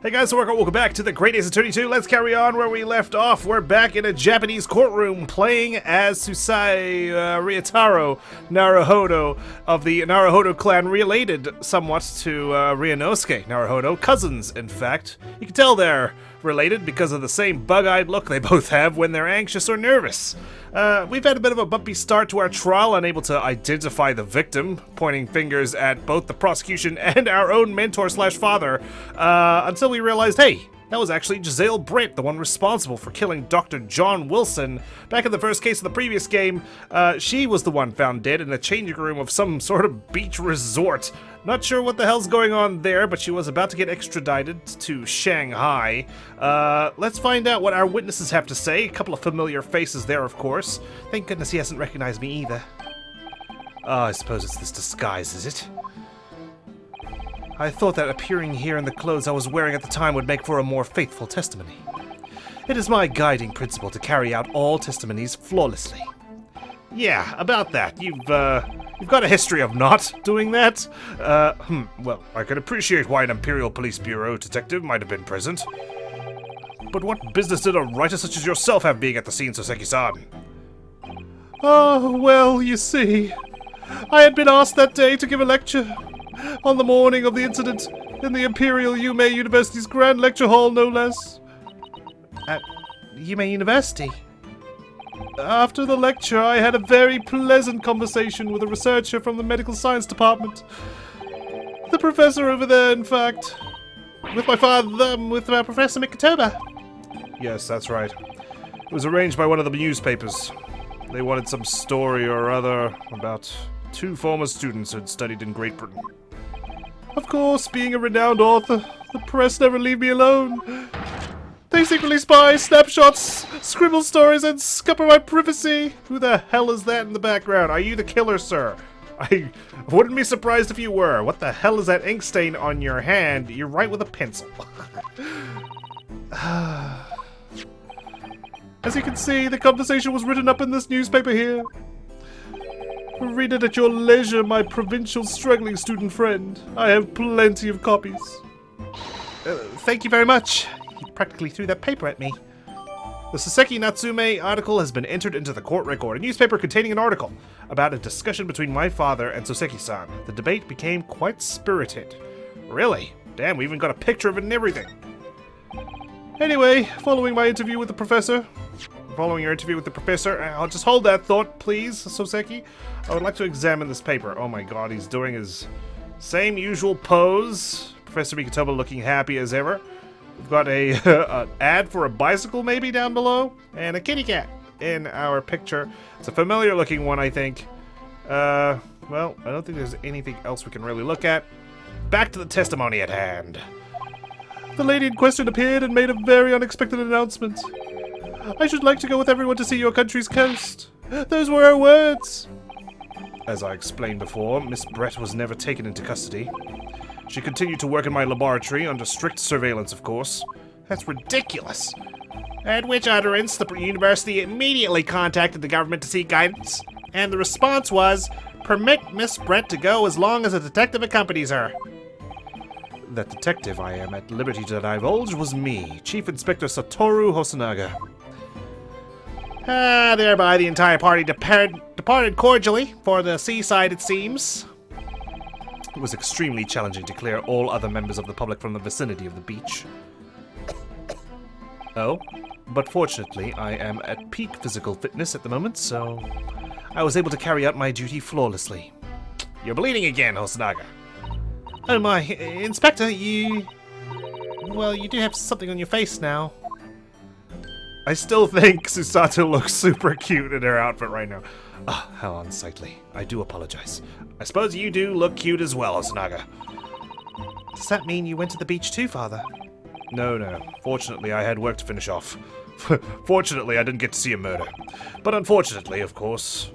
Hey guys, welcome back to the Great Ace Attorney 2. Let's carry on where we left off. We're back in a Japanese courtroom playing as Ryunosuke Naruhodo of the Naruhodo clan, related somewhat to Ryunosuke Naruhodo. Cousins, in fact. You can tell they're related because of the same bug-eyed look they both have when they're anxious or nervous. We've had a bit of a bumpy start to our trial, unable to identify the victim, pointing fingers at both the prosecution and our own mentor/father, until we realized, hey, that was actually Giselle Britt, the one responsible for killing Dr. John Wilson. Back in the first case of the previous game, she was the one found dead in a changing room of some sort of beach resort. Not sure what the hell's going on there, but she was about to get extradited to Shanghai. Let's find out what our witnesses have to say. A couple of familiar faces there, of course. Thank goodness he hasn't recognized me either. I suppose it's this disguise, is it? I thought that appearing here in the clothes I was wearing at the time would make for a more faithful testimony. It is my guiding principle to carry out all testimonies flawlessly. Yeah, about that. You've got a history of not doing that. Well, I can appreciate why an Imperial Police Bureau detective might have been present. But what business did a writer such as yourself have being at the scene, Soseki-san? Oh, well, you see, I had been asked that day to give a lecture on the morning of the incident in the Imperial Yume University's Grand Lecture Hall, no less. At Yume University? After the lecture, I had a very pleasant conversation with a researcher from the medical science department. The professor over there, in fact. With my father, with Professor Mikatoba. Yes, that's right. It was arranged by one of the newspapers. They wanted some story or other about two former students who had studied in Great Britain. Of course, being a renowned author, the press never leave me alone. They secretly spy, snapshots, scribble stories, and scupper my privacy. Who the hell is that in the background? Are you the killer, sir? I wouldn't be surprised if you were. What the hell is that ink stain on your hand? You're right with a pencil. As you can see, the conversation was written up in this newspaper here. Read it at your leisure, my provincial struggling student friend. I have plenty of copies. Thank you very much. He practically threw that paper at me. The Soseki Natsume article has been entered into the court record, a newspaper containing an article about a discussion between my father and Soseki-san. The debate became quite spirited. Really? Damn, we even got a picture of it and everything. Anyway, following your interview with the professor, I'll just hold that thought, please, Soseki. I would like to examine this paper. Oh my god, he's doing his same usual pose. Professor Mikatoba looking happy as ever. We've got an ad for a bicycle maybe down below, and a kitty cat in our picture. It's a familiar looking one, I think. Well, I don't think there's anything else we can really look at. Back to the testimony at hand. The lady in question appeared and made a very unexpected announcement. I should like to go with everyone to see your country's coast. Those were her words. As I explained before, Miss Brett was never taken into custody. She continued to work in my laboratory under strict surveillance, of course. That's ridiculous. At which utterance, the university immediately contacted the government to seek guidance, and the response was, permit Miss Brett to go as long as a detective accompanies her. That detective I am at liberty to divulge was me, Chief Inspector Satoru Hosonaga. Thereby the entire party departed cordially for the seaside, it seems. It was extremely challenging to clear all other members of the public from the vicinity of the beach. Oh, but fortunately I am at peak physical fitness at the moment, so I was able to carry out my duty flawlessly. You're bleeding again, Hosonaga. Oh my, Inspector, well, you do have something on your face now. I still think Susato looks super cute in her outfit right now. Ah, how unsightly. I do apologize. I suppose you do look cute as well, Hosonaga. Does that mean you went to the beach too, Father? No. Fortunately, I had work to finish off. Fortunately, I didn't get to see a murder. But unfortunately, of course,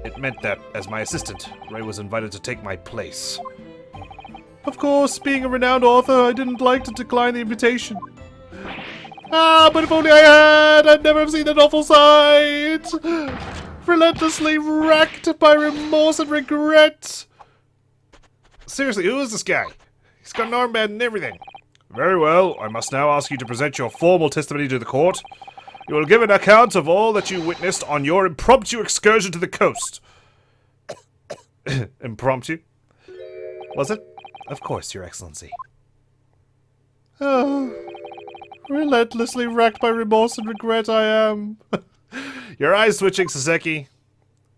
it meant that, as my assistant, Ray was invited to take my place. Of course, being a renowned author, I didn't like to decline the invitation. But if only I had, I'd never have seen that awful sight. Relentlessly racked by remorse and regret. Seriously, who is this guy? He's got an armband and everything. Very well. I must now ask you to present your formal testimony to the court. You will give an account of all that you witnessed on your impromptu excursion to the coast. Impromptu? Was it? Of course, Your Excellency. Oh, relentlessly racked by remorse and regret I am. Your eyes switching, Saseki.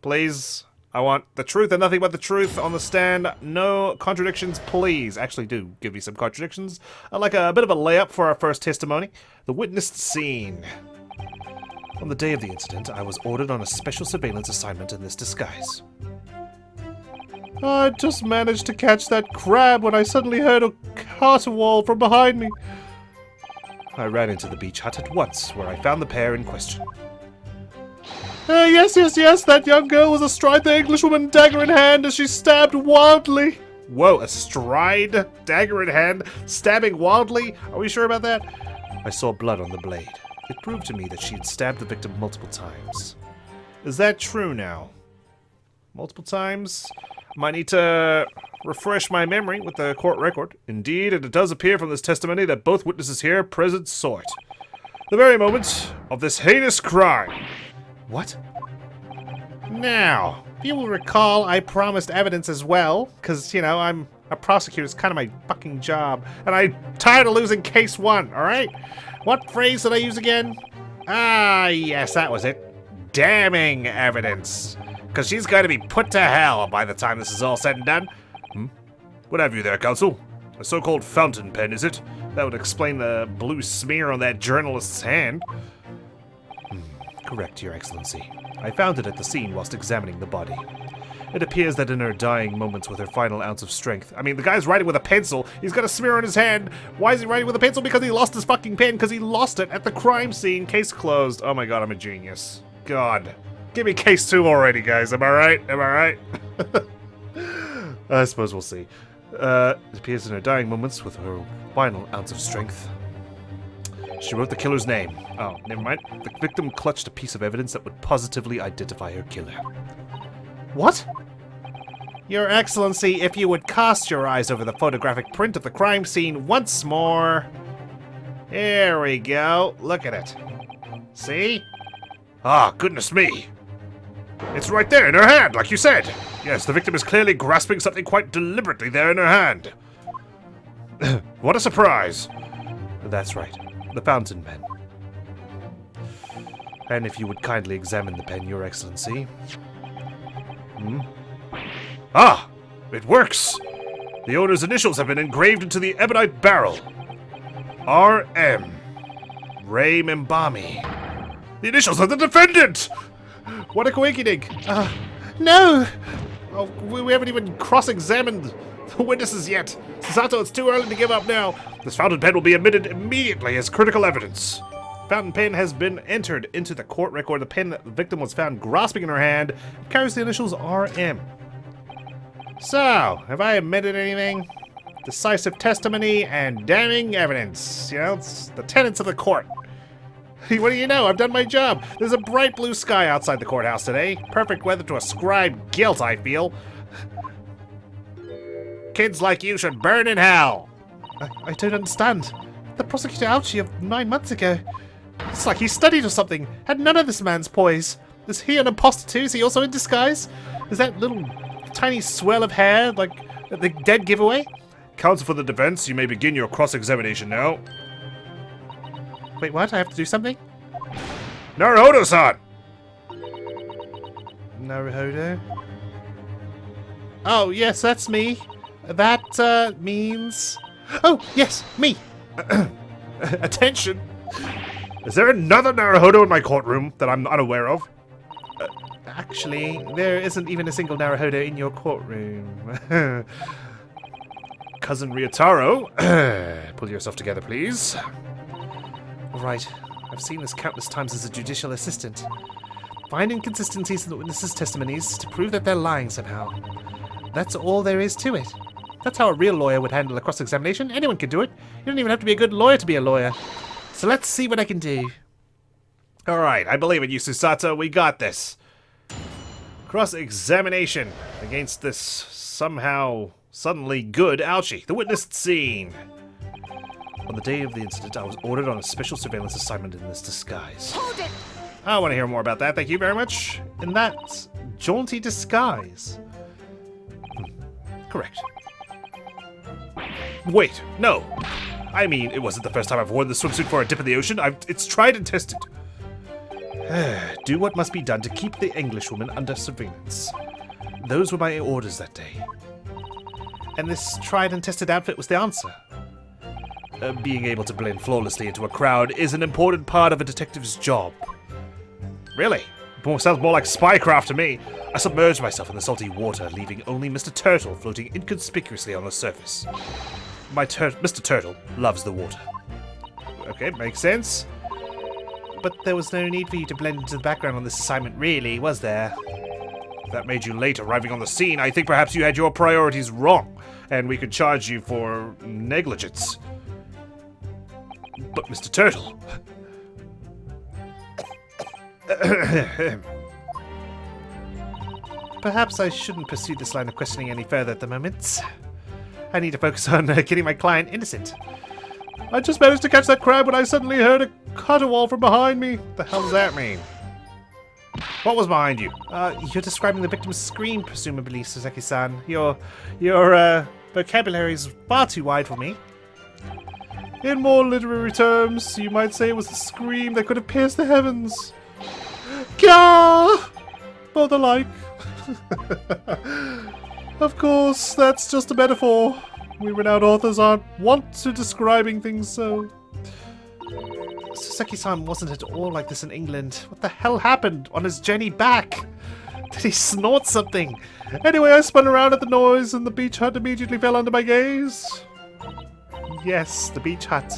Please. I want the truth and nothing but the truth on the stand. No contradictions, please. Actually, do give me some contradictions. I'd like a bit of a layup for our first testimony. The witnessed scene. On the day of the incident, I was ordered on a special surveillance assignment in this disguise. I just managed to catch that crab when I suddenly heard a caterwaul from behind me. I ran into the beach hut at once, where I found the pair in question. Yes, that young girl was astride the Englishwoman, dagger in hand, as she stabbed wildly. Whoa, astride, dagger in hand, stabbing wildly? Are we sure about that? I saw blood on the blade. It proved to me that she had stabbed the victim multiple times. Is that true now? Multiple times? Might need to refresh my memory with the court record. Indeed, and it does appear from this testimony that both witnesses here present saw it. The very moment of this heinous crime. What? Now, if you will recall, I promised evidence as well, because, you know, I'm a prosecutor. It's kind of my fucking job. And I'm tired of losing case one, alright? What phrase did I use again? Ah, yes, that was it. Damning evidence. Because she's going to be put to hell by the time this is all said and done. What have you there, counsel? A so-called fountain pen, is it? That would explain the blue smear on that journalist's hand. Correct, Your Excellency. I found it at the scene whilst examining the body. It appears that in her dying moments with her final ounce of strength... I mean, the guy's writing with a pencil. He's got a smear on his hand. Why is he writing with a pencil? Because he lost his fucking pen. Because he lost it at the crime scene. Case closed. Oh my god, I'm a genius. God. Give me case 2 already, guys. Am I right? Am I right? I suppose we'll see. It appears in her dying moments with her final ounce of strength. She wrote the killer's name. Oh, never mind. The victim clutched a piece of evidence that would positively identify her killer. What? Your Excellency, if you would cast your eyes over the photographic print of the crime scene once more. Here we go. Look at it. See? Ah, goodness me. It's right there in her hand, like you said. Yes, the victim is clearly grasping something quite deliberately there in her hand. What a surprise. That's right. The fountain pen. And if you would kindly examine the pen, Your Excellency. Ah! It works! The owner's initials have been engraved into the ebonite barrel. R.M. Ray Mimbami. The initials of the defendant! What a coinkydink! No! Oh, we haven't even cross-examined the witnesses yet. Susato, it's too early to give up now. This fountain pen will be admitted immediately as critical evidence. Fountain pen has been entered into the court record. The pen that the victim was found grasping in her hand carries the initials RM. So, have I admitted anything? Decisive testimony and damning evidence. You know, it's the tenets of the court. What do you know? I've done my job. There's a bright blue sky outside the courthouse today. Perfect weather to ascribe guilt, I feel. Kids like you should burn in hell. I don't understand. The prosecutor ouchie of 9 months ago. It's like he studied or something. Had none of this man's poise. Is he an imposter too? Is he also in disguise? Is that little tiny swell of hair like the dead giveaway? Counsel for the defense, you may begin your cross-examination now. Wait, what? I have to do something? Naruhodo-san! Naruhodo? Oh, yes, that's me. That, means... Oh, yes, me! Attention! Is there another Naruhodo in my courtroom that I'm unaware of? Actually, there isn't even a single Naruhodo in your courtroom. Cousin Ryutaro, pull yourself together, please. Right, I've seen this countless times as a judicial assistant. Find inconsistencies in the witnesses' testimonies to prove that they're lying somehow. That's all there is to it. That's how a real lawyer would handle a cross-examination. Anyone can do it. You don't even have to be a good lawyer to be a lawyer. So let's see what I can do. Alright, I believe in you, Susato. We got this. Cross-examination against this somehow suddenly good ouchie. The witness scene. On the day of the incident, I was ordered on a special surveillance assignment in this disguise. Hold it! I want to hear more about that, thank you very much. In that jaunty disguise. Correct. Wait, no. I mean, it wasn't the first time I've worn the swimsuit for a dip in the ocean. It's tried and tested. Do what must be done to keep the Englishwoman under surveillance. Those were my orders that day. And this tried and tested outfit was the answer. Being able to blend flawlessly into a crowd is an important part of a detective's job. Really? Sounds more like spycraft to me. I submerged myself in the salty water, leaving only Mr. Turtle floating inconspicuously on the surface. Mr. Turtle loves the water. Okay, makes sense. But there was no need for you to blend into the background on this assignment, really, was there? If that made you late arriving on the scene, I think perhaps you had your priorities wrong, and we could charge you for negligence. But Mr. Turtle... Perhaps I shouldn't pursue this line of questioning any further at the moment. I need to focus on getting my client innocent. I just managed to catch that crab when I suddenly heard a caterwaul from behind me. What the hell does that mean? What was behind you? You're describing the victim's scream, presumably, Suzuki-san. Your vocabulary is far too wide for me. In more literary terms, you might say it was a scream that could have pierced the heavens. Gah! Both alike. Of course, that's just a metaphor. We renowned authors aren't wont to describing things so. Suzuki-san wasn't at all like this in England. What the hell happened on his journey back? Did he snort something? Anyway, I spun around at the noise and the beach hut immediately fell under my gaze. Yes, the beach hut.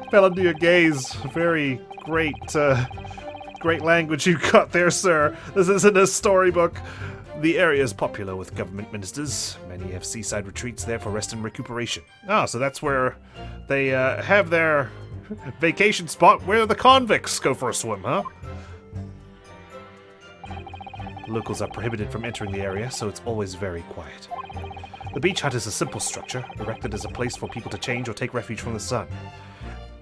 Fell under your gaze. Very great, great language you got there, sir. This isn't a storybook. The area is popular with government ministers. Many have seaside retreats there for rest and recuperation. Ah, so that's where they have their vacation spot where the convicts go for a swim, huh? Locals are prohibited from entering the area, so it's always very quiet. The beach hut is a simple structure, erected as a place for people to change or take refuge from the sun.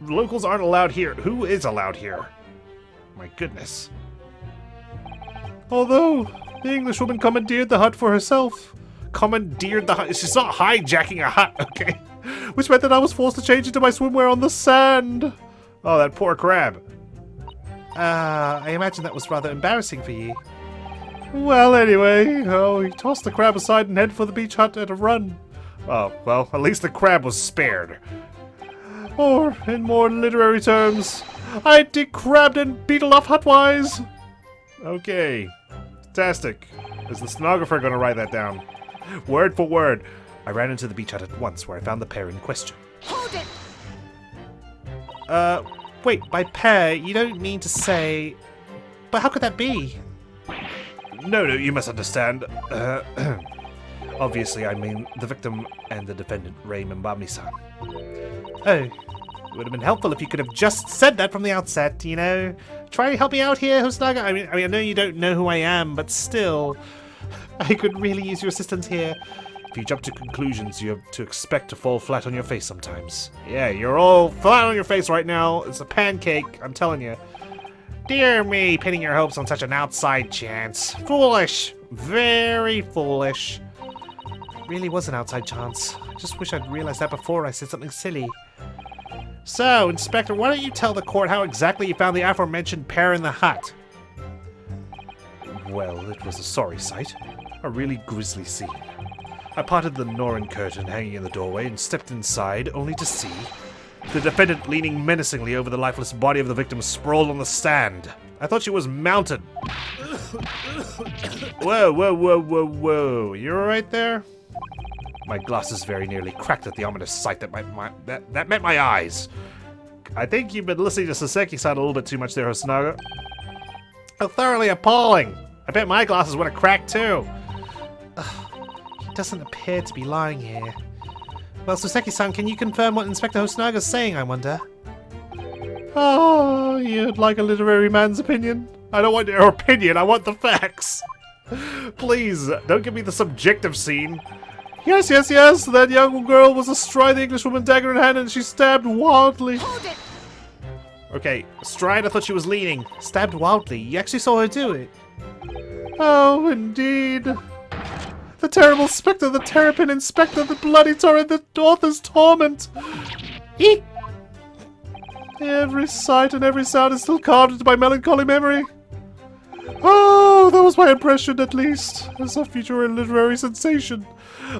Locals aren't allowed here. Who is allowed here? My goodness. Although... the Englishwoman commandeered the hut for herself. Commandeered the hut? She's not hijacking a hut, okay? Which meant that I was forced to change into my swimwear on the sand. Oh, that poor crab. I imagine that was rather embarrassing for you. Well, anyway, he tossed the crab aside and headed for the beach hut at a run. Oh, well, at least the crab was spared. Or, in more literary terms, I decrabbed and beetled off hut-wise. Okay. Fantastic. Is the stenographer going to write that down? Word for word. I ran into the beach hut at once, where I found the pair in question. Hold it! Wait, by pair, you don't mean to say... But how could that be? No, you must understand. Obviously, I mean the victim and the defendant, Ray Mbami-san. Oh, it would have been helpful if you could have just said that from the outset, you know? Try to help me out here, Hosonaga. I mean, I know you don't know who I am, but still, I could really use your assistance here. If you jump to conclusions, you have to expect to fall flat on your face sometimes. Yeah, you're all flat on your face right now. It's a pancake, I'm telling you. Dear me, pinning your hopes on such an outside chance. Foolish. Very foolish. It really was an outside chance. I just wish I'd realized that before I said something silly. So, Inspector, why don't you tell the court how exactly you found the aforementioned pair in the hut? Well, it was a sorry sight. A really grisly scene. I parted the Norrin curtain hanging in the doorway and stepped inside, only to see the defendant leaning menacingly over the lifeless body of the victim sprawled on the stand. I thought she was mounted. Whoa. You alright there? My glasses very nearly cracked at the ominous sight that met my eyes. I think you've been listening to Saseki-san a little bit too much there, Hosonaga. Oh, thoroughly appalling. I bet my glasses would have cracked too. He doesn't appear to be lying here. Well, Saseki-san, can you confirm what Inspector Hosonaga's saying, I wonder? Oh, you'd like a literary man's opinion? I don't want your opinion, I want the facts. Please, don't give me the subjective scene. Yes, yes, yes. That young girl was astride the Englishwoman, dagger in hand, and she stabbed wildly. Hold it! Okay, astride, I thought she was leaning. Stabbed wildly. You actually saw her do it. Oh, indeed. The terrible spectre, the terrapin inspector, the bloody torrent, the author's torment. Eek! Every sight and every sound is still carved into my melancholy memory. Oh, that was my impression, at least, as a future literary sensation.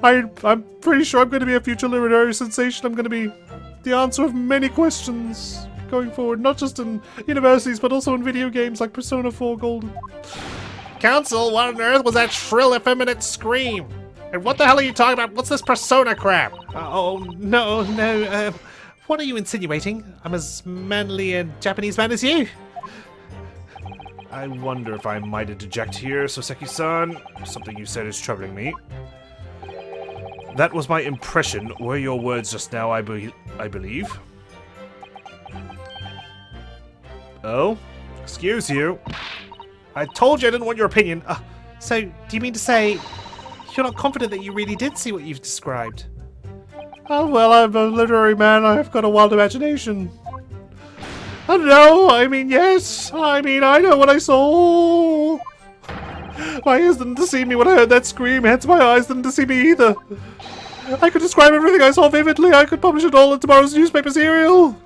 I'm pretty sure I'm going to be a future literary sensation. I'm going to be the answer of many questions going forward, not just in universities, but also in video games like Persona 4 Golden. Council, what on earth was that shrill, effeminate scream? And what the hell are you talking about? What's this persona crap? No. What are you insinuating? I'm as manly and Japanese man as you. I wonder if I might interject here, Soseki-san. Something you said is troubling me. That was my impression. Were your words just now, I believe. Oh? Excuse you. I told you I didn't want your opinion. So, do you mean to say you're not confident that you really did see what you've described? Oh, well, I'm a literary man. I've got a wild imagination. No, I mean, yes. I mean, I know what I saw. My ears didn't deceive me when I heard that scream, hence my eyes didn't deceive me either. I could describe everything I saw vividly. I could publish it all in tomorrow's newspaper serial.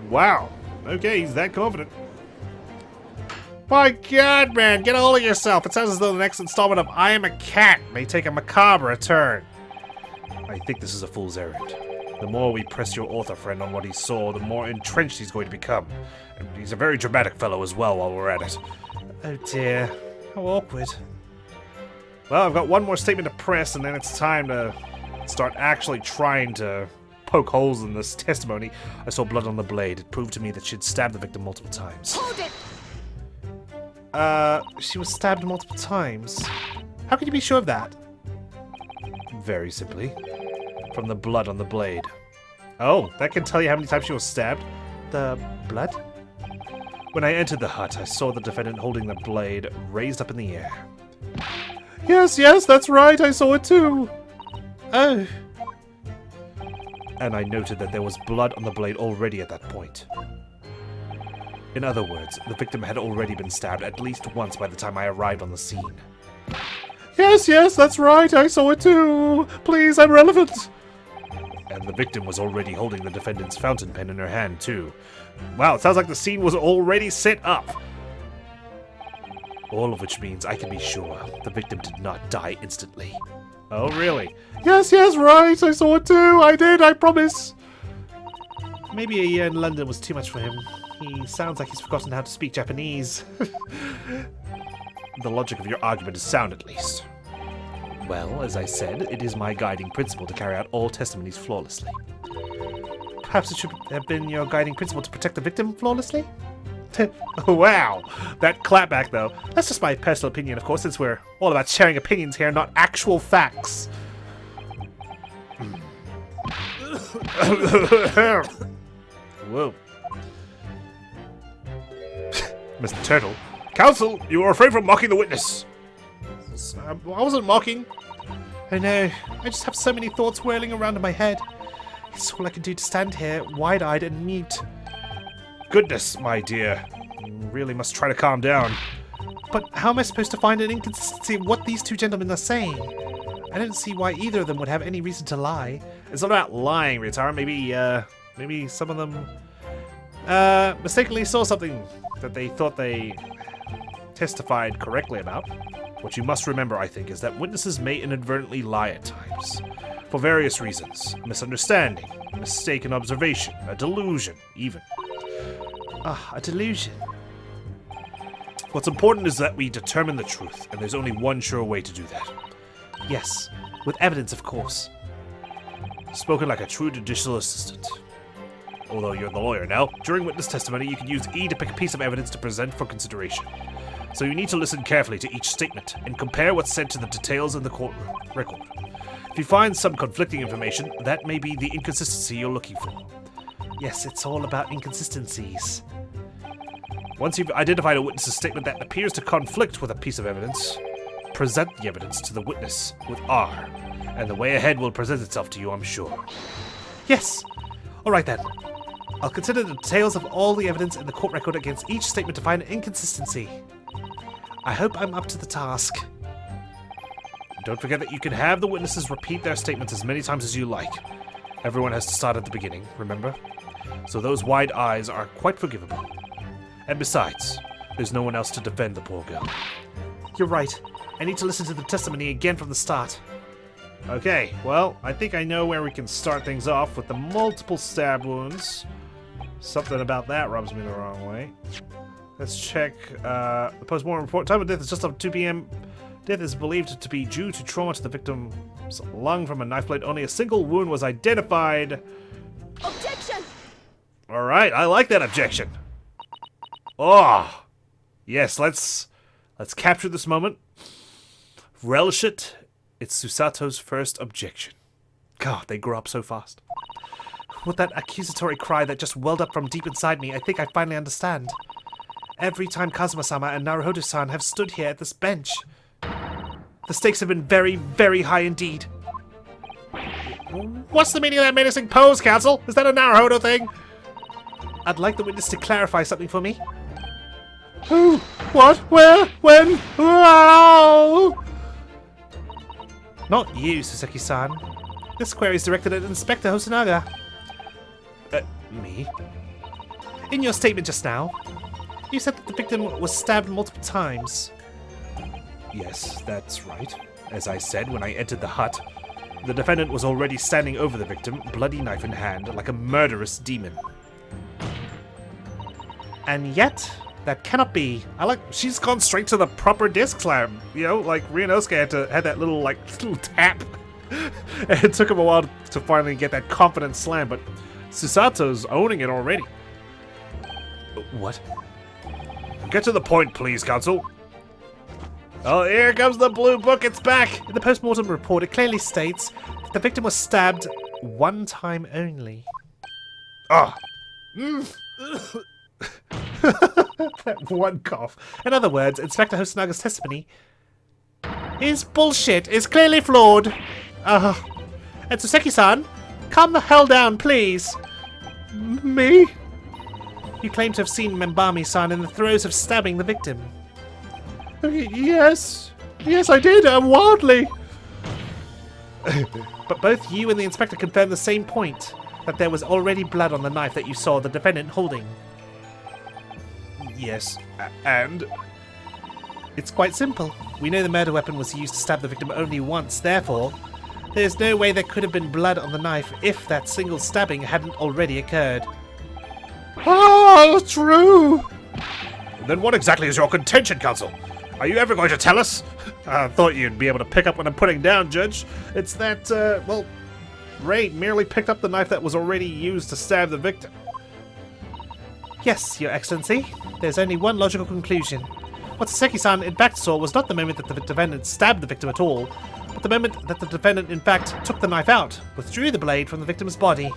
Wow. Okay, he's that confident. My god, man, get a hold of yourself. It sounds as though the next installment of I Am a Cat may take a macabre turn. I think this is a fool's errand. The more we press your author friend on what he saw, the more entrenched he's going to become. And he's a very dramatic fellow as well while we're at it. Oh dear, how awkward. Well, I've got one more statement to press, and then it's time to start actually trying to poke holes in this testimony. I saw blood on the blade. It proved to me that she'd stabbed the victim multiple times. Hold it! She was stabbed multiple times. How can you be sure of that? Very simply. From the blood on the blade. Oh, that can tell you how many times she was stabbed? The blood? When I entered the hut, I saw the defendant holding the blade raised up in the air. Yes, that's right. I saw it too. Oh. And I noted that there was blood on the blade already at that point. In other words, the victim had already been stabbed at least once by the time I arrived on the scene. Yes, that's right. I saw it too. Please, I'm relevant. And the victim was already holding the defendant's fountain pen in her hand, too. Wow, it sounds like the scene was already set up. All of which means I can be sure the victim did not die instantly. Oh, really? Yes, right. I saw it too. I did, I promise. Maybe a year in London was too much for him. He sounds like he's forgotten how to speak Japanese. The logic of your argument is sound, at least. Well, as I said, it is my guiding principle to carry out all testimonies flawlessly. Perhaps it should have been your guiding principle to protect the victim flawlessly? Wow! That clapback, though. That's just my personal opinion, of course, since we're all about sharing opinions here, not actual facts. Whoa. Mr. Turtle. Counsel, you are afraid from mocking the witness. I wasn't mocking. Oh no, I just have so many thoughts whirling around in my head. It's all I can do to stand here, wide-eyed and mute. Goodness, my dear. You really must try to calm down. But how am I supposed to find an inconsistency in what these two gentlemen are saying? I don't see why either of them would have any reason to lie. It's not about lying, Ryutaro. Maybe some of them mistakenly saw something that they thought they testified correctly about. What you must remember, I think, is that witnesses may inadvertently lie at times. For various reasons. Misunderstanding, mistaken observation, a delusion, even. A delusion. What's important is that we determine the truth, and there's only one sure way to do that. Yes, with evidence, of course. Spoken like a true judicial assistant. Although you're the lawyer now, during witness testimony you can use E to pick a piece of evidence to present for consideration. So you need to listen carefully to each statement and compare what's said to the details in the courtroom record. If you find some conflicting information, that may be the inconsistency you're looking for. Yes, it's all about inconsistencies. Once you've identified a witness's statement that appears to conflict with a piece of evidence, present the evidence to the witness with R, And the way ahead will present itself to you, I'm sure. Yes! Alright then. I'll consider the details of all the evidence in the court record against each statement to find an inconsistency. I hope I'm up to the task. Don't forget that you can have the witnesses repeat their statements as many times as you like. Everyone has to start at the beginning, remember? So those wide eyes are quite forgivable. And besides, there's no one else to defend the poor girl. You're right. I need to listen to the testimony again from the start. Okay, well, I think I know where we can start things off with the multiple stab wounds. Something about that rubs me the wrong way. Let's check the post-mortem report. Time of death is just after 2 p.m. Death is believed to be due to trauma to the victim's lung from a knife blade. Only a single wound was identified. Objection! Alright, I like that objection. Oh! Yes, let's capture this moment. Relish it. It's Susato's first objection. God, they grow up so fast. With that accusatory cry that just welled up from deep inside me, I think I finally understand. Every time Kazuma-sama and Naruhodo-san have stood here at this bench, the stakes have been very, very high indeed. What's the meaning of that menacing pose, Counsel? Is that a Naruhodo thing? I'd like the witness to clarify something for me. Who? What? Where? When? Wow! Not you, Suseki-san. This query is directed at Inspector Hosonaga. Me? In your statement just now, you said that the victim was stabbed multiple times. Yes, that's right. As I said when I entered the hut, the defendant was already standing over the victim, bloody knife in hand, like a murderous demon. And yet, that cannot be. She's gone straight to the proper disc slam. You know, like Ryunosuke had that little tap. And it took him a while to finally get that confident slam, but Susato's owning it already. What? Get to the point, please, Counsel. Oh, here comes the blue book, it's back! In the post-mortem report, it clearly states that the victim was stabbed one time only. Ah! That one cough. In other words, Inspector Hosanaga's testimony is bullshit, is clearly flawed. And Suseki-san, calm the hell down, please. Me? You claim to have seen Membami-san in the throes of stabbing the victim. Yes. Yes, I did, wildly. But both you and the inspector confirmed the same point, that there was already blood on the knife that you saw the defendant holding. Yes, and? It's quite simple. We know the murder weapon was used to stab the victim only once, therefore, there's no way there could have been blood on the knife if that single stabbing hadn't already occurred. Oh, true! Then what exactly is your contention, Counsel? Are you ever going to tell us? I thought you'd be able to pick up what I'm putting down, Judge. It's that, Ray merely picked up the knife that was already used to stab the victim. Yes, Your Excellency. There's only one logical conclusion. What Saseki-san in fact saw was not the moment that the defendant stabbed the victim at all, but the moment that the defendant in fact took the knife out, withdrew the blade from the victim's body.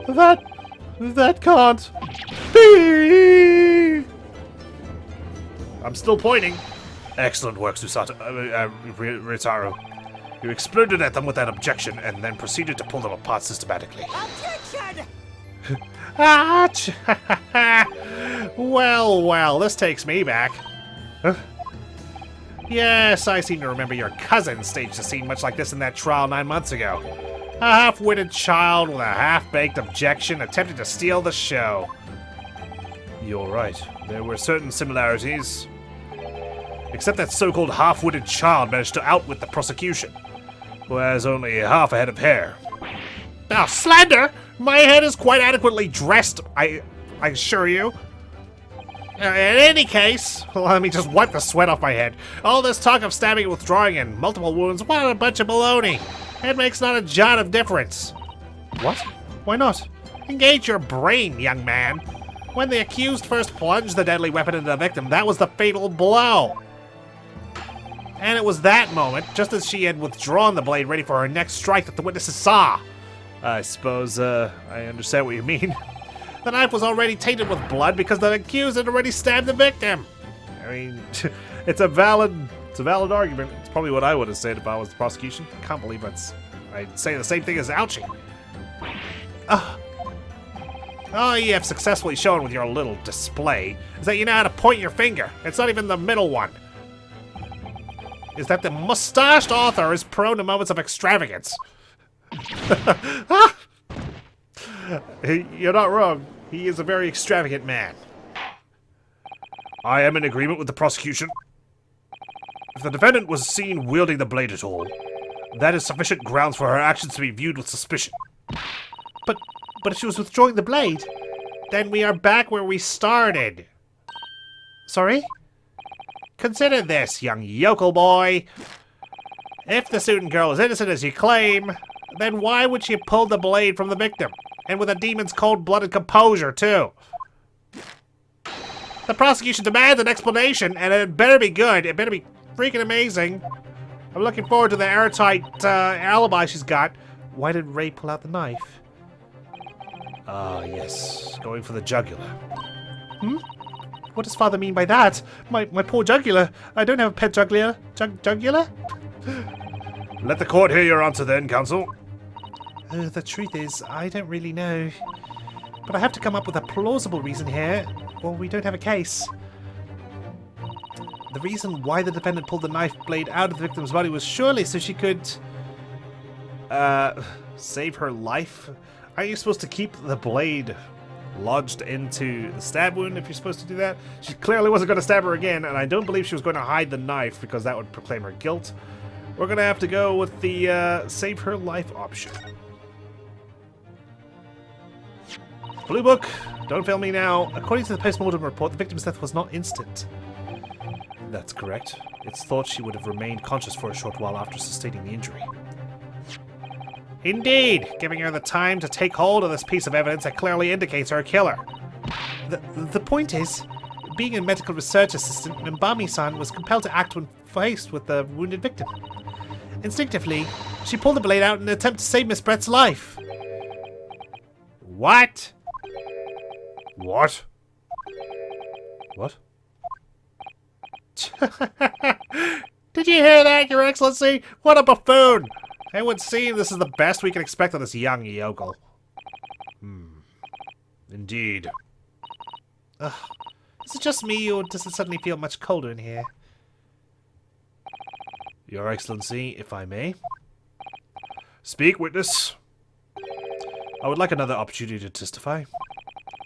That can't be! I'm still pointing. Excellent work, Susato. Ritaro. You exploded at them with that objection and then proceeded to pull them apart systematically. Objection! Ouch! Well, this takes me back. Huh? Yes, I seem to remember your cousin staged a scene much like this in that trial 9 months ago. A half-witted child with a half-baked objection attempting to steal the show. You're right. There were certain similarities. Except that so-called half-witted child managed to outwit the prosecution, who has only half a head of hair. Now, slander! My head is quite adequately dressed, I assure you. In any case, let me just wipe the sweat off my head. All this talk of stabbing and withdrawing and multiple wounds, what a bunch of baloney. It makes not a jot of difference. What? Why not? Engage your brain, young man. When the accused first plunged the deadly weapon into the victim, that was the fatal blow. And it was that moment, just as she had withdrawn the blade ready for her next strike, that the witnesses saw. I suppose, I understand what you mean. The knife was already tainted with blood because the accused had already stabbed the victim. I mean, it's a valid It's a valid argument. It's probably what I would have said if I was the prosecution. I can't believe I'd say the same thing as ouchie. Oh, you have successfully shown with your little display is that you know how to point your finger. It's not even the middle one. Is that the mustached author is prone to moments of extravagance. You're not wrong. He is a very extravagant man. I am in agreement with the prosecution. If the defendant was seen wielding the blade at all, that is sufficient grounds for her actions to be viewed with suspicion. But if she was withdrawing the blade, then we are back where we started. Sorry? Consider this, young yokel boy. If the student girl is innocent as you claim, then why would she have pulled the blade from the victim? And with a demon's cold-blooded composure, too. The prosecution demands an explanation, and it better be good. It better be freaking amazing. I'm looking forward to the airtight alibi she's got. Why did Ray pull out the knife? Ah, yes. Going for the jugular. What does father mean by that? My poor jugular. I don't have a pet jugular. Jugular? Let the court hear your answer then, counsel. The truth is, I don't really know. But I have to come up with a plausible reason here, or we don't have a case. The reason why the defendant pulled the knife blade out of the victim's body was surely so she could... save her life? Are you supposed to keep the blade lodged into the stab wound if you're supposed to do that? She clearly wasn't going to stab her again, and I don't believe she was going to hide the knife because that would proclaim her guilt. We're going to have to go with the save her life option. Blue Book, don't fail me now. According to the post-mortem report, the victim's death was not instant. That's correct. It's thought she would have remained conscious for a short while after sustaining the injury. Indeed, giving her the time to take hold of this piece of evidence that clearly indicates her killer. The point is, being a medical research assistant, Mbami-san was compelled to act when faced with the wounded victim. Instinctively, she pulled the blade out in an attempt to save Miss Brett's life. What? What? What? Did you hear that, Your Excellency? What a buffoon! It would seem this is the best we can expect of this young yokel. Indeed. Is it just me, or does it suddenly feel much colder in here? Your Excellency, if I may. Speak, witness. I would like another opportunity to testify.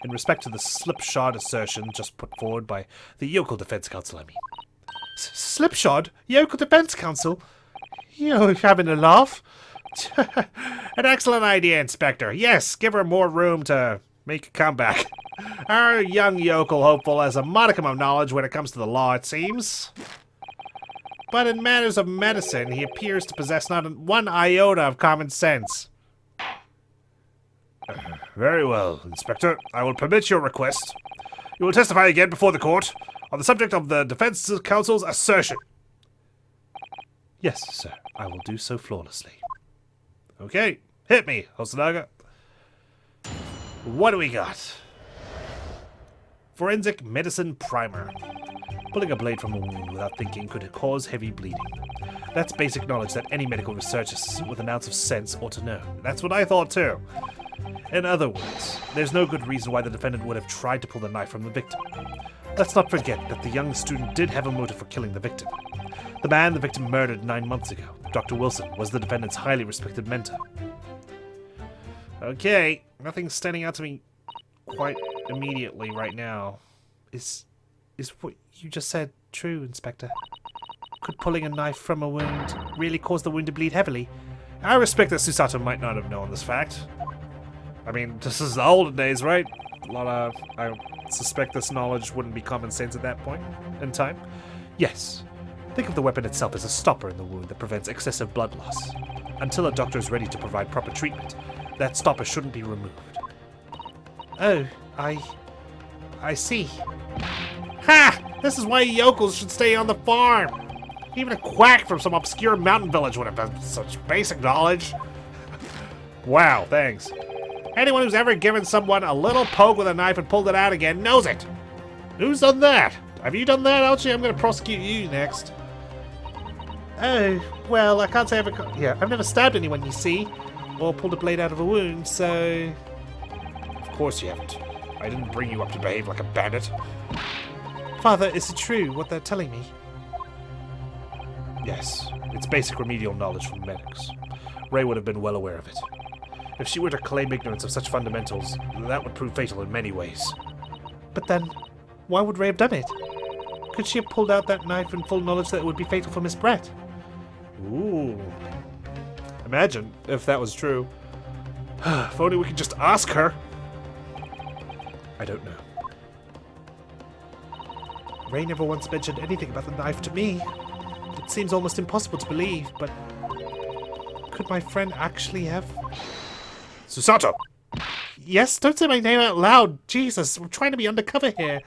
In respect to the slipshod assertion just put forward by the yokel defense counsel, I mean. Slipshod? Yokel defense counsel? You're having a laugh? An excellent idea, Inspector. Yes, give her more room to make a comeback. Our young yokel hopeful has a modicum of knowledge when it comes to the law, it seems. But in matters of medicine, he appears to possess not one iota of common sense. Very well, Inspector. I will permit your request. You will testify again before the court on the subject of the defense counsel's assertion. Yes, sir. I will do so flawlessly. Okay, hit me, Hosonaga. What do we got? Forensic Medicine Primer. Pulling a blade from a wound without thinking could cause heavy bleeding. That's basic knowledge that any medical research assistant with an ounce of sense ought to know. That's what I thought too. In other words, there's no good reason why the defendant would have tried to pull the knife from the victim. Let's not forget that the young student did have a motive for killing the victim. The man the victim murdered 9 months ago, Dr. Wilson, was the defendant's highly respected mentor. Okay, nothing's standing out to me quite immediately right now. Is what you just said true, Inspector? Could pulling a knife from a wound really cause the wound to bleed heavily? I respect that Susato might not have known this fact. I mean, this is the olden days, right? I suspect this knowledge wouldn't be common sense at that point in time. Yes. Think of the weapon itself as a stopper in the wound that prevents excessive blood loss. Until a doctor is ready to provide proper treatment, that stopper shouldn't be removed. Oh, I see. Ha! This is why yokels should stay on the farm. Even a quack from some obscure mountain village would have had such basic knowledge. Wow, thanks. Anyone who's ever given someone a little poke with a knife and pulled it out again knows it. Who's done that? Have you done that, Alchie? I'm going to prosecute you next. Oh, well, I can't say I've never stabbed anyone, you see, or pulled a blade out of a wound, so... Of course you haven't. I didn't bring you up to behave like a bandit. Father, is it true what they're telling me? Yes, it's basic remedial knowledge from medics. Ray would have been well aware of it. If she were to claim ignorance of such fundamentals, that would prove fatal in many ways. But then, why would Ray have done it? Could she have pulled out that knife in full knowledge that it would be fatal for Miss Brett? Ooh. Imagine if that was true. If only we could just ask her. I don't know. Ray never once mentioned anything about the knife to me. It seems almost impossible to believe, but... could my friend actually have... Susato! Yes, don't say my name out loud. Jesus, I'm trying to be undercover here.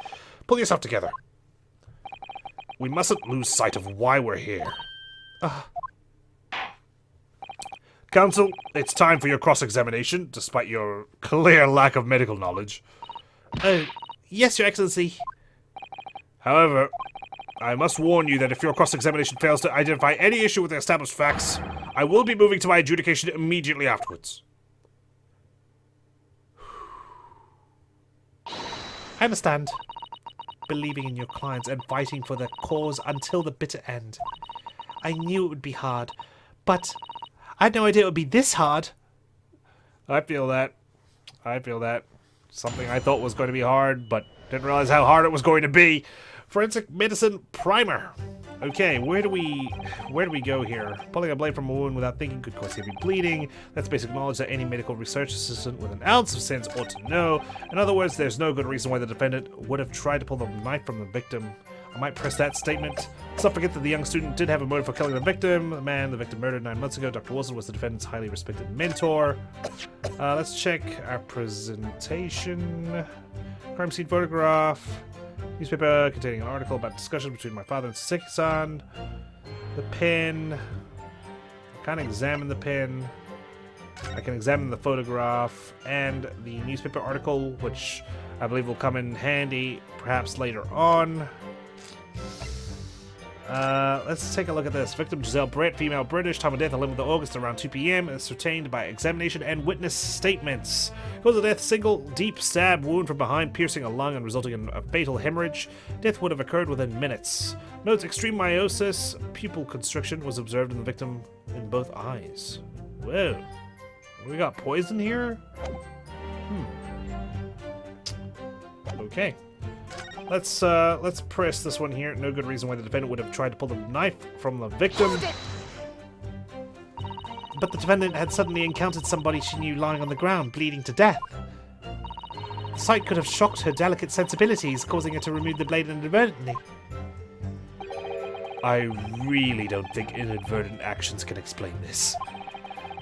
Pull yourself together. We mustn't lose sight of why we're here. Counsel, it's time for your cross-examination, despite your clear lack of medical knowledge. Oh, yes, Your Excellency. However, I must warn you that if your cross-examination fails to identify any issue with the established facts, I will be moving to my adjudication immediately afterwards. I understand. Believing in your clients and fighting for their cause until the bitter end. I knew it would be hard, but I had no idea it would be this hard. I feel that. Something I thought was going to be hard, but didn't realize how hard it was going to be. Forensic medicine primer. Okay, where do we go here? Pulling a blade from a wound without thinking could cause heavy bleeding. That's basic knowledge that any medical research assistant with an ounce of sense ought to know. In other words, there's no good reason why the defendant would have tried to pull the knife from the victim. I might press that statement. Let's not forget that the young student did have a motive for killing the victim. The man the victim murdered 9 months ago, Dr. Wilson, was the defendant's highly respected mentor. Let's check our presentation. Crime scene photograph. Newspaper containing an article about discussion between my father and Saseki-san. The pen. I can't examine the pen. I can examine the photograph and the newspaper article, which I believe will come in handy perhaps later on. Let's take a look at this. Victim Giselle Brett, female, British, time of death 11th of August around 2 p.m. ascertained by examination and witness statements. Cause of death, single deep stab wound from behind piercing a lung and resulting in a fatal hemorrhage. Death would have occurred within minutes. Notes, extreme meiosis, pupil constriction was observed in the victim in both eyes. Whoa. We got poison here? Okay. Let's press this one here. No good reason why the defendant would have tried to pull the knife from the victim. But the defendant had suddenly encountered somebody she knew lying on the ground, bleeding to death. The sight could have shocked her delicate sensibilities, causing her to remove the blade inadvertently. I really don't think inadvertent actions can explain this.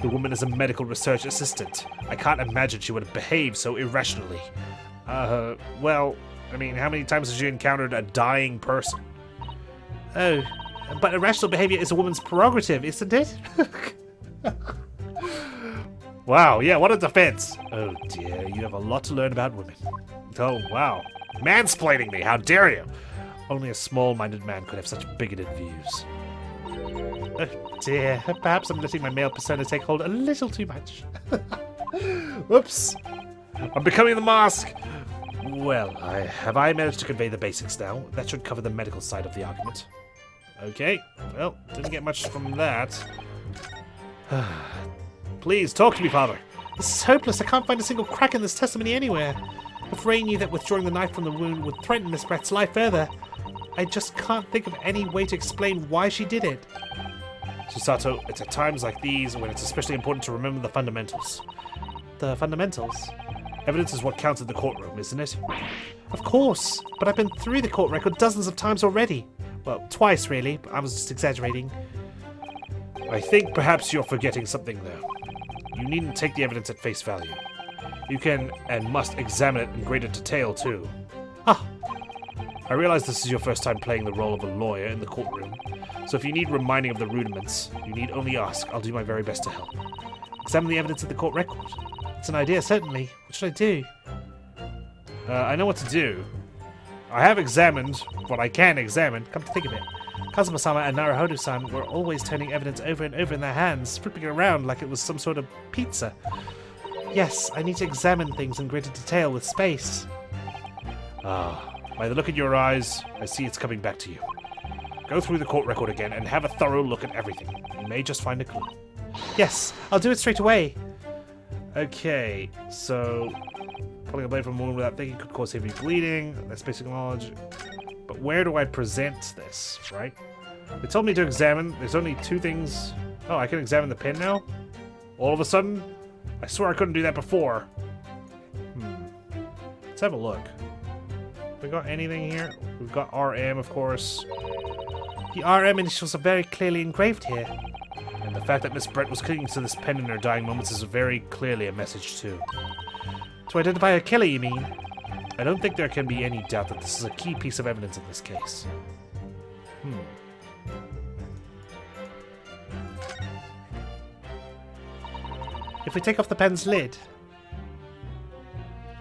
The woman is a medical research assistant. I can't imagine she would have behaved so irrationally. Well, I mean, how many times has she encountered a dying person? Oh, but irrational behavior is a woman's prerogative, isn't it? Wow, yeah, what a defense. Oh dear, you have a lot to learn about women. Oh, wow. Mansplaining me, how dare you? Only a small-minded man could have such bigoted views. Oh dear, perhaps I'm letting my male persona take hold a little too much. Whoops. I'm becoming the mask. Well, have I managed to convey the basics now? That should cover the medical side of the argument. Okay, well, didn't get much from that. Please, talk to me, Father. This is hopeless. I can't find a single crack in this testimony anywhere. If Ray knew that withdrawing the knife from the wound would threaten Miss Brett's life further, I just can't think of any way to explain why she did it. Susato, it's at times like these when it's especially important to remember the fundamentals. The fundamentals? Evidence is what counts in the courtroom, isn't it? Of course, but I've been through the court record dozens of times already. Well, twice really, but I was just exaggerating. I think perhaps you're forgetting something though. You needn't take the evidence at face value. You can and must examine it in greater detail too. Ah. I realize this is your first time playing the role of a lawyer in the courtroom, so if you need reminding of the rudiments, you need only ask. I'll do my very best to help. Examine the evidence in the court record. It's an idea, certainly. What should I do? I know what to do. I have examined what I can examine, come to think of it. Kazuma-sama and Naruhodo-san were always turning evidence over and over in their hands, flipping it around like it was some sort of pizza. Yes, I need to examine things in greater detail with space. Ah, by the look in your eyes, I see it's coming back to you. Go through the court record again and have a thorough look at everything. You may just find a clue. Yes, I'll do it straight away. Okay, so pulling a blade from a wound without thinking could cause heavy bleeding. That's basic knowledge. But where do I present this, right? They told me to examine. There's only two things. Oh, I can examine the pen now? All of a sudden? I swear I couldn't do that before. Let's have a look. We got anything here? We've got RM, of course. The RM initials are very clearly engraved here. And the fact that Miss Brett was clinging to this pen in her dying moments is very clearly a message too. To identify a killer, you mean? I don't think there can be any doubt that this is a key piece of evidence in this case. If we take off the pen's lid...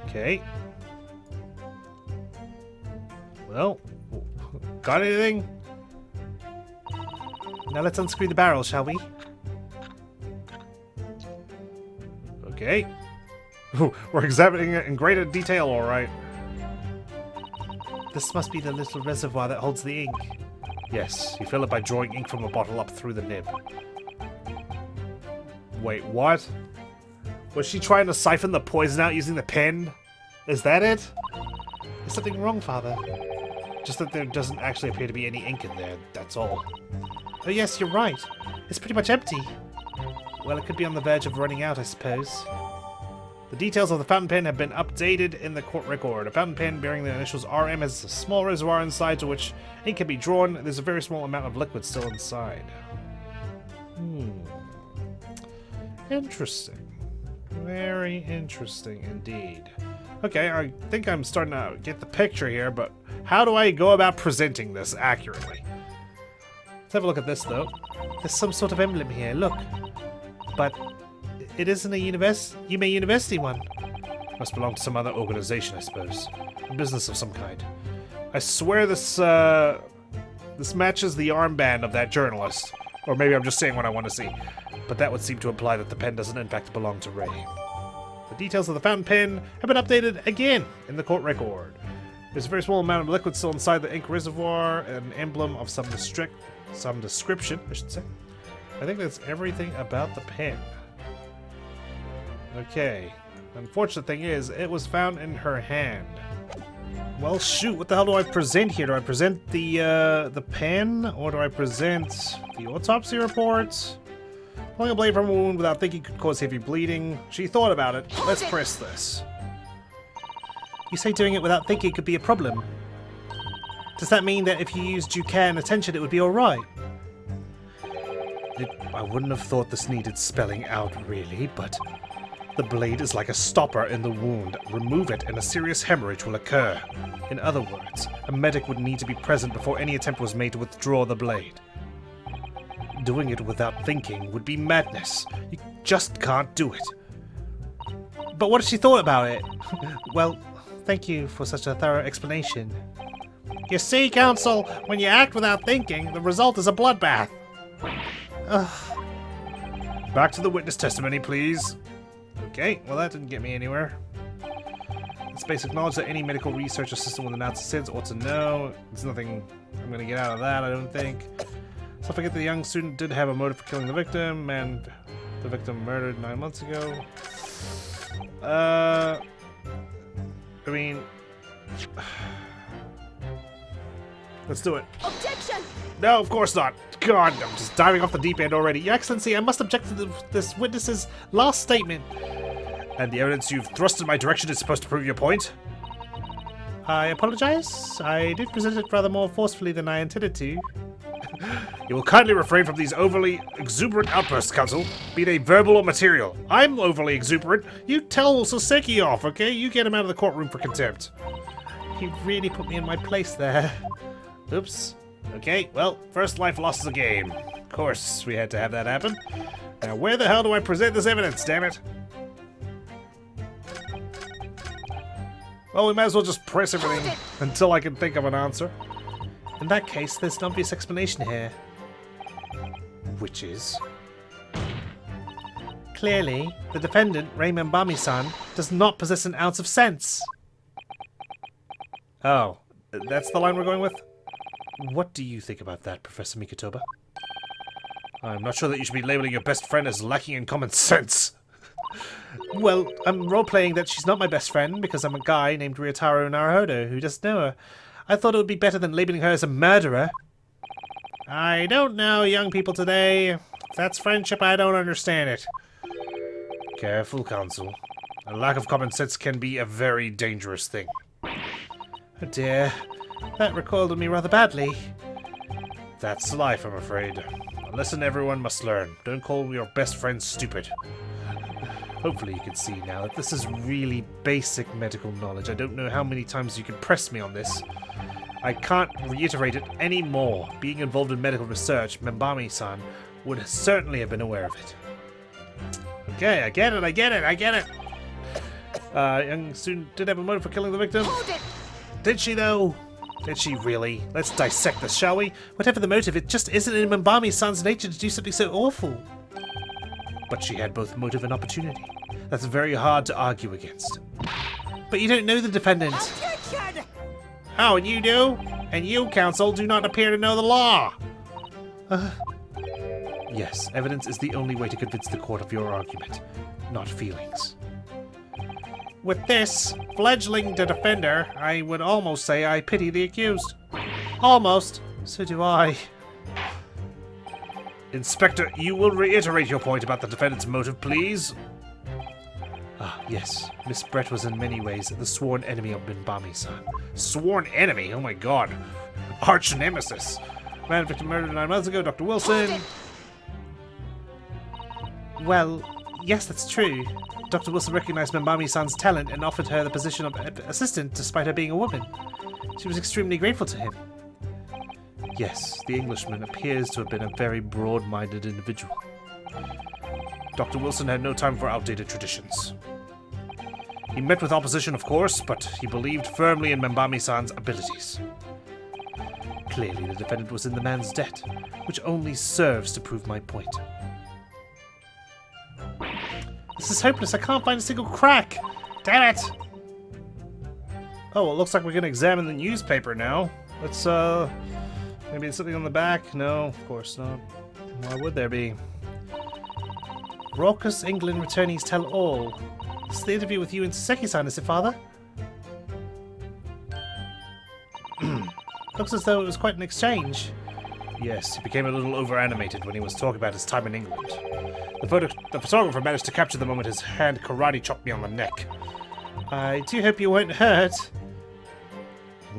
Okay. Well, got anything? Now let's unscrew the barrel, shall we? Okay. We're examining it in greater detail, alright. This must be the little reservoir that holds the ink. Yes, you fill it by drawing ink from a bottle up through the nib. Wait, what? Was she trying to siphon the poison out using the pen? Is that it? There's something wrong, Father. Just that there doesn't actually appear to be any ink in there, that's all. Oh yes, you're right. It's pretty much empty. Well, it could be on the verge of running out, I suppose. The details of the fountain pen have been updated in the court record. A fountain pen bearing the initials RM has a small reservoir inside to which ink can be drawn. There's a very small amount of liquid still inside. Interesting. Very interesting indeed. Okay, I think I'm starting to get the picture here, but how do I go about presenting this accurately? Let's have a look at this, though. There's some sort of emblem here, look. But it isn't a Yume University one. Must belong to some other organization, I suppose. A business of some kind. I swear this matches the armband of that journalist. Or maybe I'm just saying what I want to see. But that would seem to imply that the pen doesn't in fact belong to Ray. The details of the fountain pen have been updated again in the court record. There's a very small amount of liquid still inside the ink reservoir, an emblem of some description, I should say. I think that's everything about the pen. Okay. Unfortunate thing is, it was found in her hand. Well, shoot, what the hell do I present here? Do I present the pen, or do I present the autopsy report? Pulling a blade from a wound without thinking could cause heavy bleeding. She thought about it. Let's press this. You say doing it without thinking could be a problem. Does that mean that if you used due care and attention, it would be alright? I wouldn't have thought this needed spelling out, really, but the blade is like a stopper in the wound. Remove it and a serious hemorrhage will occur. In other words, a medic would need to be present before any attempt was made to withdraw the blade. Doing it without thinking would be madness. You just can't do it. But what if she thought about it? Well, thank you for such a thorough explanation. You see, Counsel, when you act without thinking, the result is a bloodbath. Back to the witness testimony, please. Okay, well that didn't get me anywhere. It's basic knowledge that any medical research assistant with an SIDS ought to know. There's nothing I'm going to get out of that, I don't think. So I forget the young student did have a motive for killing the victim, and the victim murdered 9 months ago. I mean... Let's do it. Objection! No, of course not. God, I'm just diving off the deep end already. Your Excellency, I must object to this witness's last statement. And the evidence you've thrust in my direction is supposed to prove your point? I apologize. I did present it rather more forcefully than I intended to. You will kindly refrain from these overly exuberant outbursts, Counsel, be they verbal or material. I'm overly exuberant. You tell Soseki off, okay? You get him out of the courtroom for contempt. You really put me in my place there. Oops. Okay, well, first life lost is a game. Of course, we had to have that happen. Now, where the hell do I present this evidence, damn it? Well, we might as well just press everything until I can think of an answer. In that case, there's an obvious explanation here. Which is? Clearly, the defendant, Rei Membami-san, does not possess an ounce of sense. Oh, that's the line we're going with? What do you think about that, Professor Mikatoba? I'm not sure that you should be labeling your best friend as lacking in common sense. Well, I'm role-playing that she's not my best friend because I'm a guy named Ryunosuke Naruhodo who doesn't know her. I thought it would be better than labeling her as a murderer. I don't know, young people today. If that's friendship, I don't understand it. Careful, Counsel. A lack of common sense can be a very dangerous thing. Oh dear. That recoiled on me rather badly. That's life, I'm afraid. A lesson everyone must learn. Don't call your best friend stupid. Hopefully you can see now that this is really basic medical knowledge. I don't know how many times you can press me on this. I can't reiterate it anymore. Being involved in medical research, Membami-san would certainly have been aware of it. Okay, I get it. Young student did have a motive for killing the victim. Hold it! Did she, though? Did she really? Let's dissect this, shall we? Whatever the motive, it just isn't in Membami-san's nature to do something so awful. But she had both motive and opportunity. That's very hard to argue against. But you don't know the defendant. Objection! Oh, and you do? And you, counsel, do not appear to know the law. Yes, evidence is the only way to convince the court of your argument, not feelings. With this, fledgling the defender, I would almost say I pity the accused. Almost. So do I. Inspector, you will reiterate your point about the defendant's motive, please? Ah, yes. Miss Brett was in many ways the sworn enemy of Membami-san. Sworn enemy? Oh my god. Arch nemesis. Man victim murdered 9 months ago, Dr. Wilson. Well, yes, that's true. Dr. Wilson recognized Membami-san's talent and offered her the position of assistant despite her being a woman. She was extremely grateful to him. Yes, the Englishman appears to have been a very broad-minded individual. Dr. Wilson had no time for outdated traditions. He met with opposition, of course, but he believed firmly in Membami-san's abilities. Clearly, the defendant was in the man's debt, which only serves to prove my point. This is hopeless. I can't find a single crack. Damn it! Oh, it looks like we're going to examine the newspaper now. Let's, maybe it's something on the back? No, of course not. Why would there be? Raucous England returnees tell all. This is the interview with you and Seki-san, is it, Father? Looks as though it was quite an exchange. Yes, he became a little over-animated when he was talking about his time in England. The photographer managed to capture the moment his hand karate chopped me on the neck. I do hope you weren't hurt.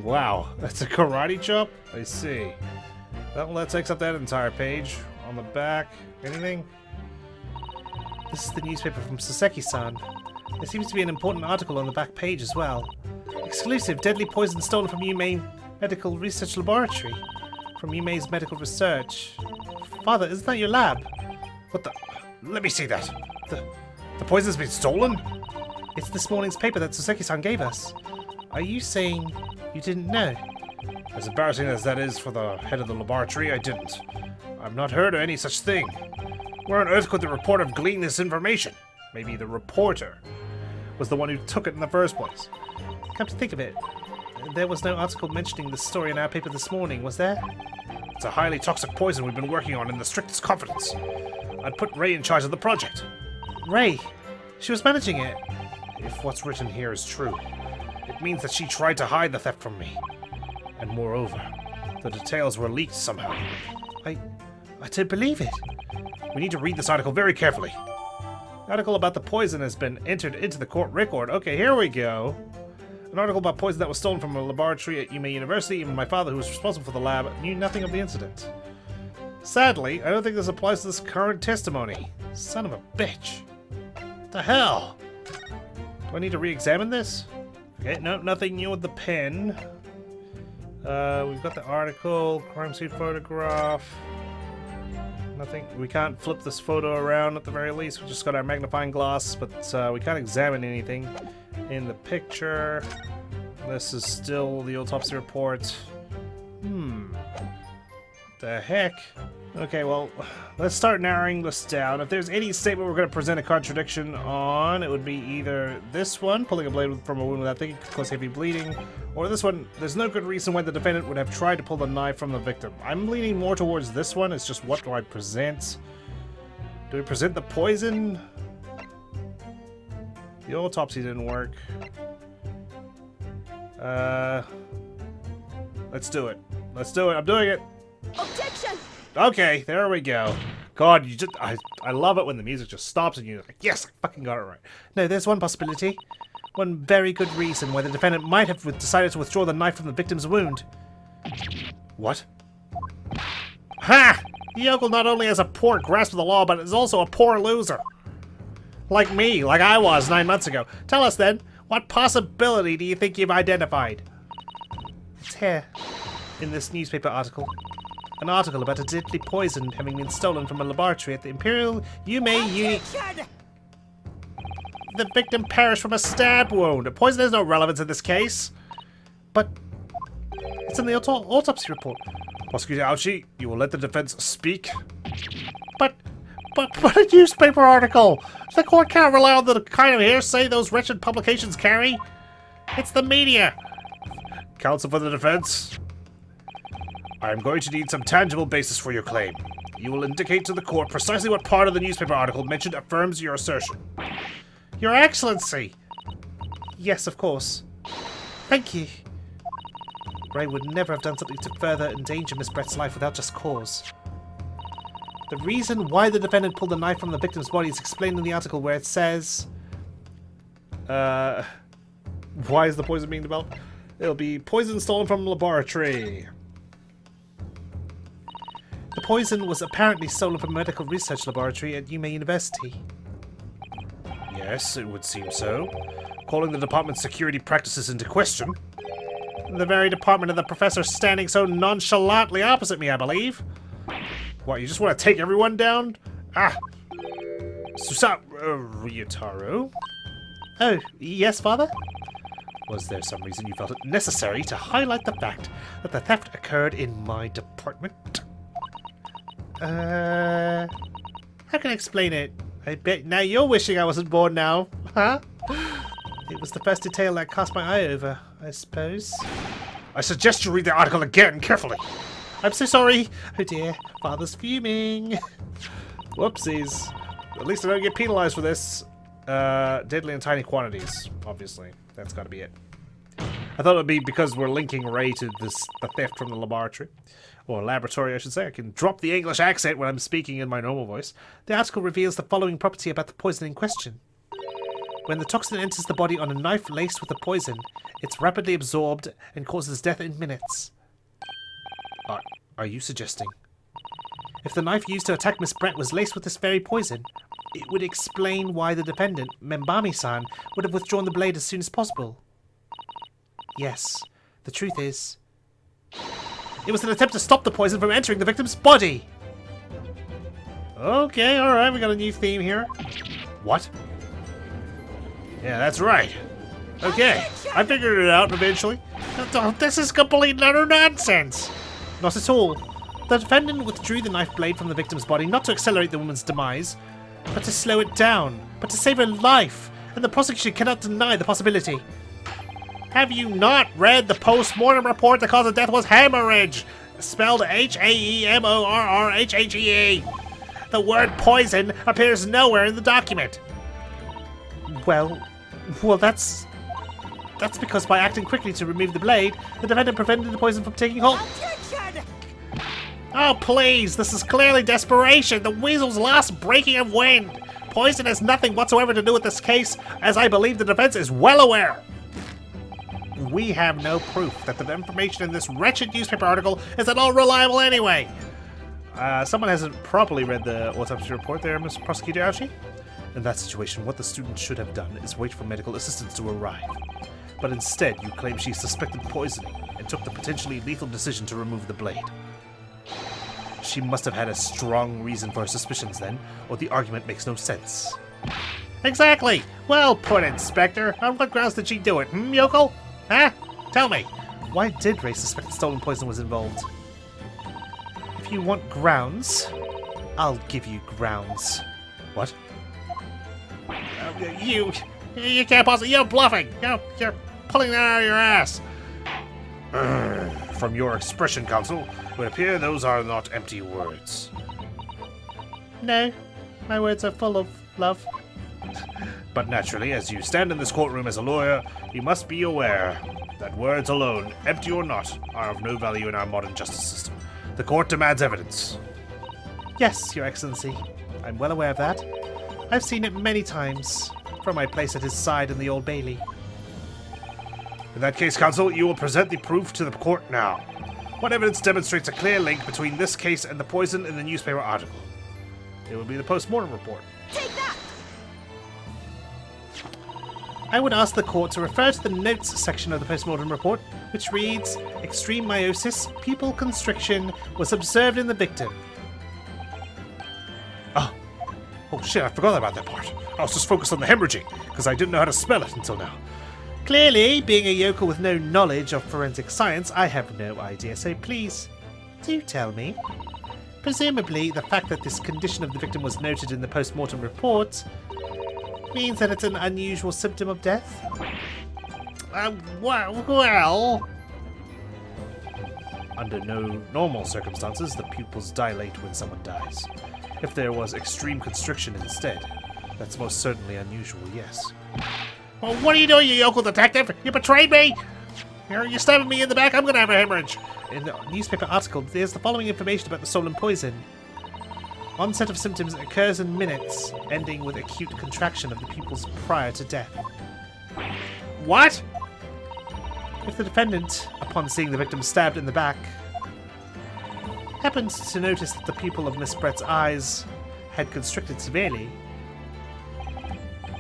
Wow, that's a karate chop? I see. Well, that takes up that entire page. On the back, anything? This is the newspaper from Soseki-san. There seems to be an important article on the back page as well. Exclusive, deadly poison stolen from Yume Medical Research Laboratory. From Yume's Medical Research. Father, isn't that your lab? What the? Let me see that. The poison's been stolen? It's this morning's paper that Soseki-san gave us. Are you saying you didn't know? As embarrassing as that is for the head of the laboratory, I didn't. I've not heard of any such thing. Where on earth could the reporter have gleaned this information? Maybe the reporter was the one who took it in the first place. Come to think of it, there was no article mentioning this story in our paper this morning, was there? It's a highly toxic poison we've been working on in the strictest confidence. I'd put Ray in charge of the project. Ray? She was managing it. If what's written here is true, it means that she tried to hide the theft from me. And moreover, the details were leaked somehow. I don't believe it. We need to read this article very carefully. The article about the poison has been entered into the court record. Okay, here we go. An article about poison that was stolen from a laboratory at Yume University. Even my father, who was responsible for the lab, knew nothing of the incident. Sadly, I don't think this applies to this current testimony. Son of a bitch. What the hell? Do I need to re-examine this? Okay, no, nothing new with the pen. We've got the article, crime scene photograph. Nothing. We can't flip this photo around at the very least. We just got our magnifying glass, but we can't examine anything in the picture. This is still the autopsy report. The heck? Okay, well, let's start narrowing this down. If there's any statement we're going to present a contradiction on, it would be either this one, pulling a blade from a wound without thinking could cause heavy bleeding, or this one, there's no good reason why the defendant would have tried to pull the knife from the victim. I'm leaning more towards this one. It's just, what do I present? Do we present the poison? The autopsy didn't work. Let's do it. Let's do it. I'm doing it. Objection! Okay, there we go. God, I love it when the music just stops and you're like, yes, I fucking got it right. No, there's one possibility. One very good reason why the defendant might have decided to withdraw the knife from the victim's wound. What? Ha! The yokel not only has a poor grasp of the law, but is also a poor loser. Like me, like I was 9 months ago. Tell us then, what possibility do you think you've identified? It's here, in this newspaper article. An article about a deadly poison having been stolen from a laboratory at the Imperial Objection! The victim perished from a stab wound. Poison has no relevance in this case. But it's in the autopsy report. Prosecutor Ouchie, you will let the defense speak? But a newspaper article! The court can't rely on the kind of hearsay those wretched publications carry. It's the media. Counsel for the defense? I am going to need some tangible basis for your claim. You will indicate to the court precisely what part of the newspaper article mentioned affirms your assertion. Your Excellency! Yes, of course. Thank you. Ray would never have done something to further endanger Miss Brett's life without just cause. The reason why the defendant pulled the knife from the victim's body is explained in the article where it says... why is the poison being developed? It'll be poison stolen from a laboratory. The poison was apparently stolen from a medical research laboratory at Yume University. Yes, it would seem so. Calling the department's security practices into question. The very department of the professor standing so nonchalantly opposite me, I believe. What, you just want to take everyone down? Ah! Susato Ryutaro? Oh, yes, Father? Was there some reason you felt it necessary to highlight the fact that the theft occurred in my department? How can I explain it? I bet now you're wishing I wasn't born now, huh? It was the first detail that cast my eye over, I suppose. I suggest you read the article again carefully. I'm so sorry. Oh dear, Father's fuming. Whoopsies. At least I don't get penalized for this. Deadly in tiny quantities, obviously. That's gotta be it. I thought it would be because we're linking Ray to the theft from the laboratory. Or laboratory, I should say. I can drop the English accent when I'm speaking in my normal voice. The article reveals the following property about the poison in question. When the toxin enters the body on a knife laced with the poison, it's rapidly absorbed and causes death in minutes. Are you suggesting? If the knife used to attack Miss Brett was laced with this very poison, it would explain why the defendant, Membami-san, would have withdrawn the blade as soon as possible. Yes, the truth is... it was an attempt to stop the poison from entering the victim's body! Okay, alright, we got a new theme here. What? Yeah, that's right. Okay, I figured it out eventually. This is complete utter nonsense! Not at all. The defendant withdrew the knife blade from the victim's body not to accelerate the woman's demise, but to slow it down, but to save her life, and the prosecution cannot deny the possibility. Have you not read the post-mortem report? The cause of death was hemorrhage, spelled H-A-E-M-O-R-R-H-H-E-A. The word poison appears nowhere in the document. Well, that's because by acting quickly to remove the blade, the defendant prevented the poison from taking hold. Objection! Oh, please, this is clearly desperation, the weasel's last breaking of wind. Poison has nothing whatsoever to do with this case, as I believe the defense is well aware. We have no proof that the information in this wretched newspaper article is at all reliable anyway. Someone hasn't properly read the autopsy report there, Mr. Prosecutor Ouchie. In that situation, what the student should have done is wait for medical assistance to arrive. But instead, you claim she suspected poisoning and took the potentially lethal decision to remove the blade. She must have had a strong reason for her suspicions then, or the argument makes no sense. Exactly! Well put, Inspector. On what grounds did she do it, yokel? Huh? Tell me. Why did Ray suspect stolen poison was involved? If you want grounds, I'll give you grounds. What? You can't possibly. You're bluffing. You're pulling that out of your ass. From your expression, Counsel, it would appear those are not empty words. No, my words are full of love. But naturally, as you stand in this courtroom as a lawyer, you must be aware that words alone, empty or not, are of no value in our modern justice system. The court demands evidence. Yes, Your Excellency. I'm well aware of that. I've seen it many times from my place at his side in the Old Bailey. In that case, Counsel, you will present the proof to the court now. What evidence demonstrates a clear link between this case and the poison in the newspaper article? It will be the post-mortem report. Take that! I would ask the court to refer to the notes section of the post-mortem report, which reads, extreme meiosis, pupil constriction was observed in the victim. Oh shit, I forgot about that part. I was just focused on the hemorrhaging, because I didn't know how to spell it until now. Clearly, being a yokel with no knowledge of forensic science, I have no idea, so please, do tell me. Presumably, the fact that this condition of the victim was noted in the post-mortem report means that it's an unusual symptom of death? Well... Under no normal circumstances, the pupils dilate when someone dies. If there was extreme constriction instead, that's most certainly unusual, yes. Well, what are you doing, you yokel detective? You betrayed me! You're stabbing me in the back, I'm gonna have a hemorrhage! In the newspaper article, there's the following information about the stolen poison. Onset of symptoms occurs in minutes, ending with acute contraction of the pupils prior to death. What? If the defendant, upon seeing the victim stabbed in the back, happened to notice that the pupil of Miss Brett's eyes had constricted severely,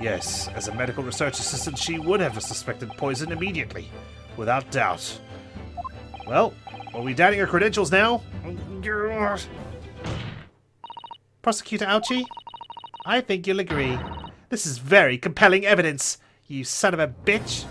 Yes, as a medical research assistant, she would have suspected poison immediately, without doubt. Well, are we doubting her credentials now? Prosecutor Ouchie, I think you'll agree. This is very compelling evidence, you son of a bitch.